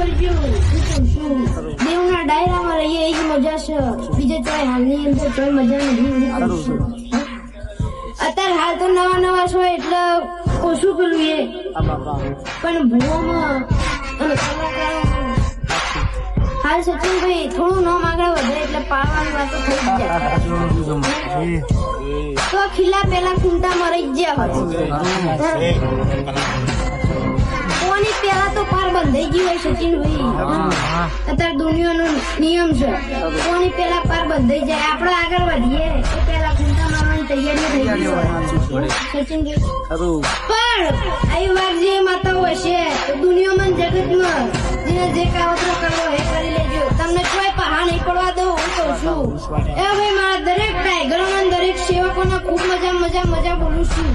કરજો. શું કહું છું? દેવના ડાયરામાં રહીએ એ જ મજા છે. બીજે ચોય હાલની અંદર ચોય મજા નથી. શું કહું છું? અત્યારે હાલ તો નવા છો એટલે ઓછું પેલું એ પણ ભણવામાં અને કલાકારોમાં હાલ સચિનભાઈ થોડું નામ આગળ વધે એટલે પાડવાની વાતો થઈ જાય. તો ખીલા પેલા ખૂંટામાં રહી ગયા હોય. કોની પેલા તો પાર બંધાઈ ગઈ હોય સચિનભાઈ. અત્યારે દુનિયાનો નિયમ છે કોની પેલા પાર બંધાઈ જાય. આપણે આગળ વધીએ એ પેલા ખૂંટા મારવાની તૈયારી થઈ ગઈ હોય સચિનભાઈ. પણ આવી વાત જે માતાઓ હશે તો દુનિયામાં જગતમાં જેને જે કાવતરો કરવો એ કરી લેજો. તમને કોઈ પહાડ નહીં પડવા દઉં. હું કહું છું એ ભાઈ મારા દરેક ટાઈગરોના દરેક સેવકોને ખૂબ મજા બોલું છું.